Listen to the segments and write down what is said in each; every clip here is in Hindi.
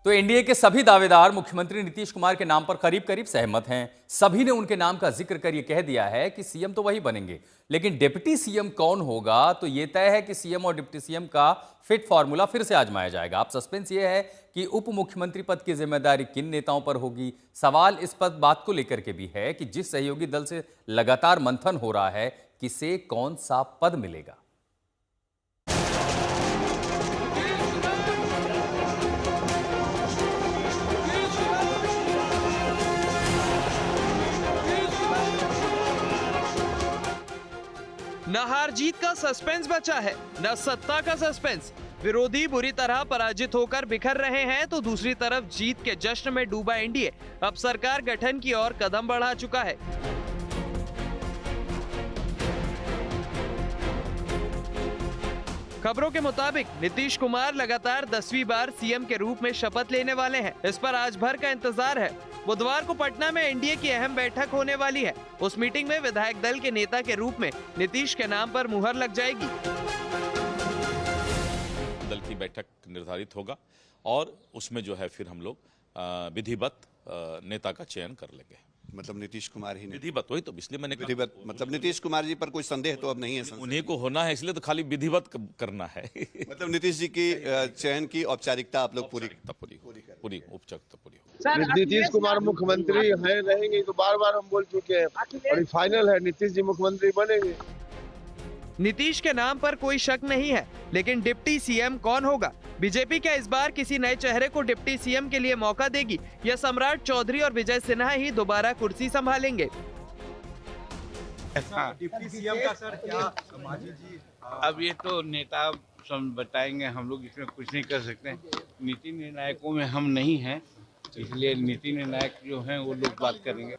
तो एनडीए के सभी दावेदार मुख्यमंत्री नीतीश कुमार के नाम पर करीब करीब सहमत हैं। सभी ने उनके नाम का जिक्र कर यह कह दिया है कि सीएम तो वही बनेंगे, लेकिन डिप्टी सीएम कौन होगा तो यह तय है कि सीएम और डिप्टी सीएम का फिट फॉर्मूला फिर से आजमाया जाएगा। अब सस्पेंस यह है कि उप मुख्यमंत्री पद की जिम्मेदारी किन नेताओं पर होगी। सवाल इस पद बात को लेकर के भी है कि जिस सहयोगी दल से लगातार मंथन हो रहा है, किसे कौन सा पद मिलेगा। न हार जीत का सस्पेंस बचा है, न सत्ता का सस्पेंस। विरोधी बुरी तरह पराजित होकर बिखर रहे हैं तो दूसरी तरफ जीत के जश्न में डूबा एनडीए अब सरकार गठन की ओर कदम बढ़ा चुका है। खबरों के मुताबिक नीतीश कुमार लगातार 10वीं बार सीएम के रूप में शपथ लेने वाले हैं। इस पर आज भर का इंतजार है। बुधवार को पटना में एनडीए की अहम बैठक होने वाली है। उस मीटिंग में विधायक दल के नेता के रूप में नीतीश के नाम पर मुहर लग जाएगी। दल की बैठक निर्धारित होगा और उसमें जो है फिर हम लोग विधिवत नेता का चयन कर लेंगे। मतलब नीतीश कुमार ही विधिवत, वही तो इसलिए मैंने विधिवत मतलब नीतीश कुमार जी पर कोई संदेह तो अब नहीं है। उन्हीं को होना है, इसलिए तो खाली विधिवत करना है। मतलब नीतीश जी की चयन की औपचारिकता आप लोग पूरी औपचारिकता पूरी। नीतीश कुमार मुख्यमंत्री हैं रहेंगे तो बार बार हम बोल चुके हैं और फाइनल है, नीतीश जी मुख्यमंत्री बनेंगे। नीतीश के नाम पर कोई शक नहीं है, लेकिन डिप्टी सीएम कौन होगा? बीजेपी क्या इस बार किसी नए चेहरे को डिप्टी सीएम के लिए मौका देगी या सम्राट चौधरी और विजय सिन्हा ही दोबारा कुर्सी संभालेंगे? डिप्टी सीएम का सर क्या समाजी जी? अब ये तो नेता बताएंगे, हम लोग इसमें कुछ नहीं कर सकते। नीति निर्णायकों में हम नहीं हैं, इसलिए नीति निर्णायक जो हैं वो लोग बात करेंगे।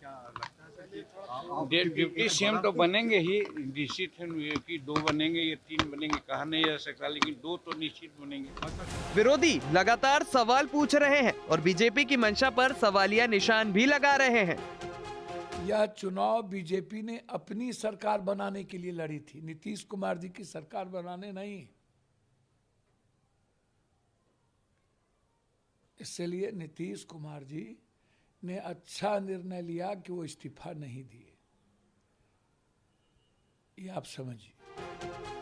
डिप्टी सीएम तो बनेंगे ही, निश्चित है कि 2 बनेंगे या 3 बनेंगे, कहा नहीं जा सकता, लेकिन 2 तो निश्चित बनेंगे। विरोधी लगातार सवाल पूछ रहे हैं और बीजेपी की मंशा पर सवालिया निशान भी लगा रहे हैं। यह चुनाव बीजेपी ने अपनी सरकार बनाने के लिए लड़ी थी, नीतीश कुमार जी की सरकार बनाने नहीं। इसलिए नीतीश कुमार जी ने अच्छा निर्णय लिया कि वो इस्तीफा नहीं दिए, ये आप समझिए।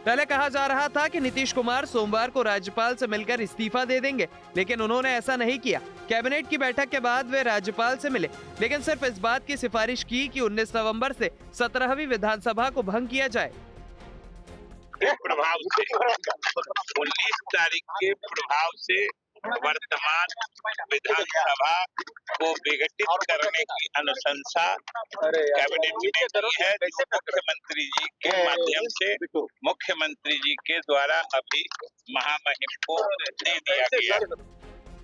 पहले कहा जा रहा था कि नीतीश कुमार सोमवार को राज्यपाल से मिलकर इस्तीफा दे देंगे, लेकिन उन्होंने ऐसा नहीं किया। कैबिनेट की बैठक के बाद वे राज्यपाल से मिले, लेकिन सिर्फ इस बात की सिफारिश की कि 19 नवंबर से 17वीं विधानसभा को भंग किया जाए। प्रभाव से 19 तारीख के प्रभाव से वर्तमान विधानसभा को विघटित करने की अनुशंसा कैबिनेट ने की है, जो मुख्यमंत्री जी के माध्यम से मुख्यमंत्री जी के द्वारा अभी महामहिम को दे दिया गया।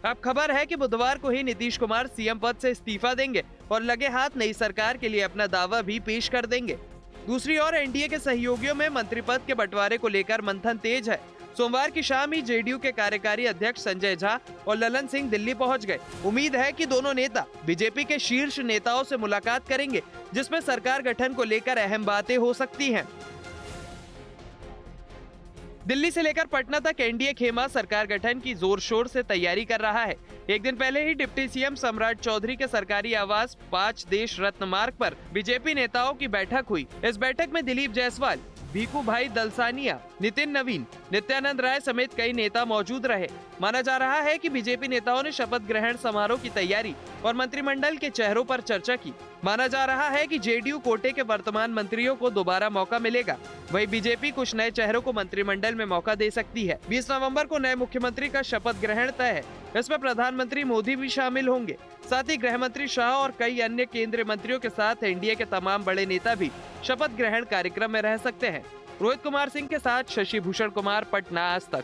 अब खबर है कि बुधवार को ही नीतीश कुमार सीएम पद से इस्तीफा देंगे और लगे हाथ नई सरकार के लिए अपना दावा भी पेश कर देंगे। दूसरी ओर एनडीए के सहयोगियों में मंत्री पद के बंटवारे को लेकर मंथन तेज है। सोमवार की शाम ही जेडीयू के कार्यकारी अध्यक्ष संजय झा और ललन सिंह दिल्ली पहुंच गए। उम्मीद है कि दोनों नेता बीजेपी के शीर्ष नेताओं से मुलाकात करेंगे, जिसमें सरकार गठन को लेकर अहम बातें हो सकती हैं। दिल्ली से लेकर पटना तक एनडीए खेमा सरकार गठन की जोर शोर से तैयारी कर रहा है। एक दिन पहले ही डिप्टी सीएम सम्राट चौधरी के सरकारी आवास 5 देश रत्न मार्ग पर बीजेपी नेताओं की बैठक हुई। इस बैठक में दिलीप जायसवाल, भीखू भाई दलसानिया, नितिन नवीन, नित्यानंद राय समेत कई नेता मौजूद रहे। माना जा रहा है कि बीजेपी नेताओं ने शपथ ग्रहण समारोह की तैयारी और मंत्रिमंडल के चेहरों पर चर्चा की। माना जा रहा है कि जेडीयू कोटे के वर्तमान मंत्रियों को दोबारा मौका मिलेगा, वहीं बीजेपी कुछ नए चेहरों को मंत्रिमंडल में मौका दे सकती है। 20 नवंबर को नए मुख्यमंत्री का शपथ ग्रहण तय है। इसमें प्रधानमंत्री मोदी भी शामिल होंगे। साथ ही गृह मंत्री शाह और कई अन्य केंद्रीय मंत्रियों के साथ एनडीए के तमाम बड़े नेता भी शपथ ग्रहण कार्यक्रम में रह सकते हैं। रोहित कुमार सिंह के साथ शशि भूषण कुमार, पटना, आज तक।